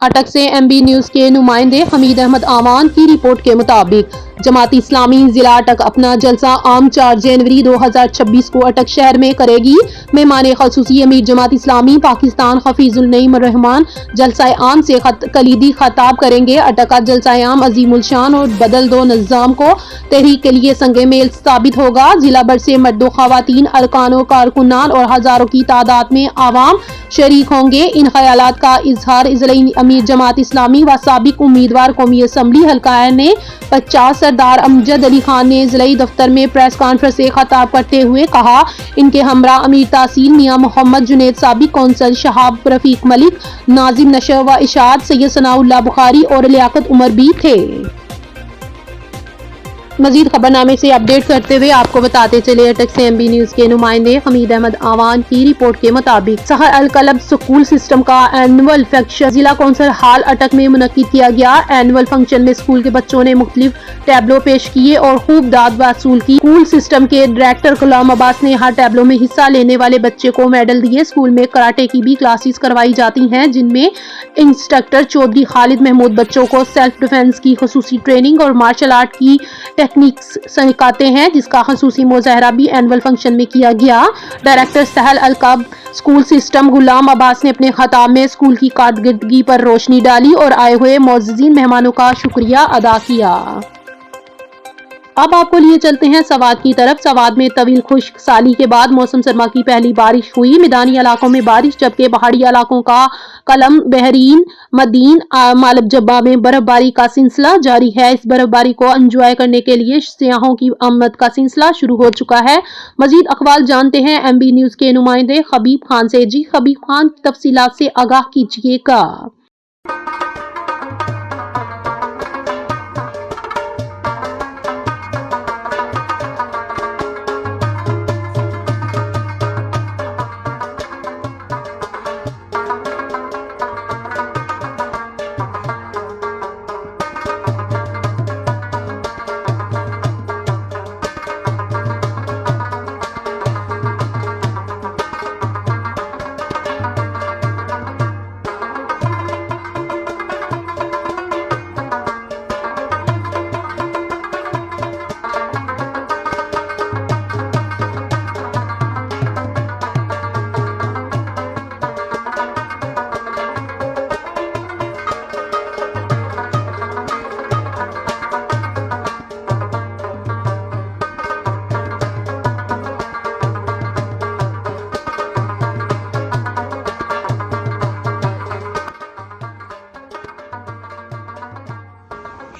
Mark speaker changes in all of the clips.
Speaker 1: اٹک سے MB news کے نمائندے حمید احمد آوان کی رپورٹ کے مطابق جماعت اسلامی ضلع اٹک اپنا جلسہ عام 4 جنوری 2026 کو اٹک شہر میں کرے گی۔ مہمان خصوصی امیر جماعت اسلامی پاکستان حفیظ النعیم الرحمان جلسہ عام سے کلیدی خطاب کریں گے۔ اٹک کا جلسہ عام عظیم الشان اور بدل دو نظام کو تحریک کے لیے سنگ میل ثابت ہوگا۔ ضلع بھر سے مرد و خواتین، ارکان و کارکنان اور ہزاروں کی تعداد میں عوام شریک ہوں گے۔ ان خیالات کا اظہار ضلع امیر جماعت اسلامی و سابق امیدوار قومی اسمبلی حلقہ نے 50 سردار امجد علی خان نے ضلع دفتر میں پریس کانفرنس سے خطاب کرتے ہوئے کہا۔ ان کے ہمراہ امیر تحصیل میاں محمد جنید، سابق کونسل شہاب رفیق ملک، ناظم نشر و اشاعت سید ثناء اللہ بخاری اور لیاقت عمر بھی تھے۔ مزید خبرنامے سے اپڈیٹ کرتے ہوئے آپ کو بتاتے چلے اٹک سے MB نیوز کے نمائندے حمید احمد آوان کی رپورٹ کے مطابق سحر القلب سکول سسٹم کا اینول فنکشن ضلع کونسل ہال اٹک میں منعقد کیا گیا۔ اینول فنکشن میں اسکول کے بچوں نے مختلف ٹیبلو پیش کیے اور خوب داد وصول کی۔ اسکول سسٹم کے ڈائریکٹر غلام عباس نے ہر ٹیبلو میں حصہ لینے والے بچے کو میڈل دیے۔ اسکول میں کراٹے کی بھی کلاسز کروائی جاتی ہیں، جن میں انسٹرکٹر چودھری خالد محمود بچوں کو سیلف ڈیفنس کی خصوصی ٹریننگ اور مارشل آرٹ کی ٹیکنیکس سکھاتے ہیں، جس کا خصوصی مظاہرہ بھی اینول فنکشن میں کیا گیا۔ ڈائریکٹر سحر القلب اسکول سسٹم غلام عباس نے اپنے خطاب میں اسکول کی کارکردگی پر روشنی ڈالی اور آئے ہوئے معززین مہمانوں کا شکریہ ادا کیا۔ اب آپ کو لیے چلتے ہیں سوات کی طرف۔ سوات میں طویل خشک سالی کے بعد موسم سرما کی پہلی بارش ہوئی۔ میدانی علاقوں میں بارش، جبکہ پہاڑی علاقوں کا کلم، بحرین، مدین، مالب جبہ میں برف باری کا سلسلہ جاری ہے۔ اس برف باری کو انجوائے کرنے کے لیے سیاحوں کی آمد کا سلسلہ شروع ہو چکا ہے۔ مزید اقوال جانتے ہیں MB نیوز کے نمائندے خبیب خان سے۔ جی خبیب خان، تفصیلات سے آگاہ کیجیے گا۔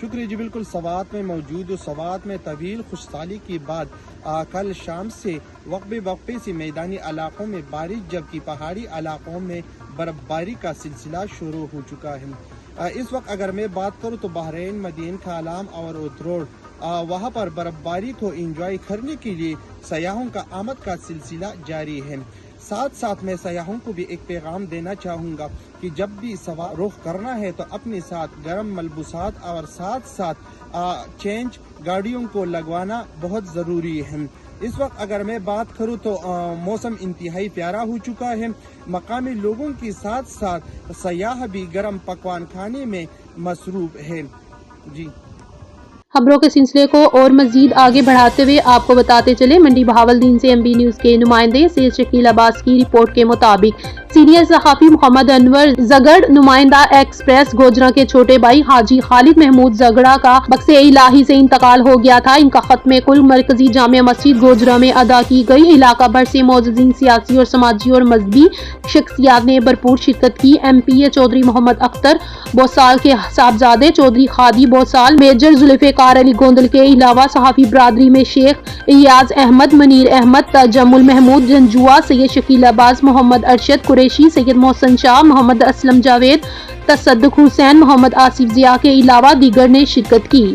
Speaker 2: شکریہ جی، بالکل سوات میں موجود ہوں۔ سوات میں طویل خشکسالی کے بعد کل شام سے وقفے سے میدانی علاقوں میں بارش، جبکہ پہاڑی علاقوں میں برف باری کا سلسلہ شروع ہو چکا ہے۔ اس وقت اگر میں بات کروں تو بحرین، مدین، کالام اور اتروڑ، وہاں پر برف باری کو انجوائے کرنے کے لیے سیاحوں کا آمد کا سلسلہ جاری ہے۔ ساتھ میں سیاحوں کو بھی ایک پیغام دینا چاہوں گا کہ جب بھی سوات رخ کرنا ہے تو اپنے ساتھ گرم ملبوسات اور ساتھ چینج گاڑیوں کو لگوانا بہت ضروری ہے۔ اس وقت اگر میں بات کروں تو موسم انتہائی پیارا ہو چکا ہے۔ مقامی لوگوں کے ساتھ سیاح بھی گرم پکوان کھانے میں مصروف ہے۔ جی،
Speaker 1: خبروں کے سلسلے کو اور مزید آگے بڑھاتے ہوئے آپ کو بتاتے چلے منڈی بہاولدین سے MB نیوز کے نمائندے سید شکیل عباس کی رپورٹ کے مطابق سینئر صحافی محمد انور زگڑ، نمائندہ ایکسپریس گوجرا کے چھوٹے بھائی حاجی خالد محمود زگڑا کا بخش الہی سے انتقال ہو گیا تھا۔ ان کا ختم کل مرکزی جامع مسجد گوجرا میں ادا کی گئی۔ علاقہ بھر سے معززین سیاسی اور سماجی اور مذہبی شخصیات نے بھرپور شرکت کی۔ MPA چودھری محمد اختر بوسال کے صاحبزادے چودھری خادی بوسال، میجر ذوالفقار علی گوندل کے علاوہ صحافی برادری میں شیخ ایاز احمد، منیر احمد، تجمل محمود جنجوعہ، سید شکیل عباس، محمد ارشد قریشی، سید محسن شاہ، محمد اسلم جاوید، تصدق حسین، محمد آصف ضیاء کے علاوہ دیگر نے شرکت کی۔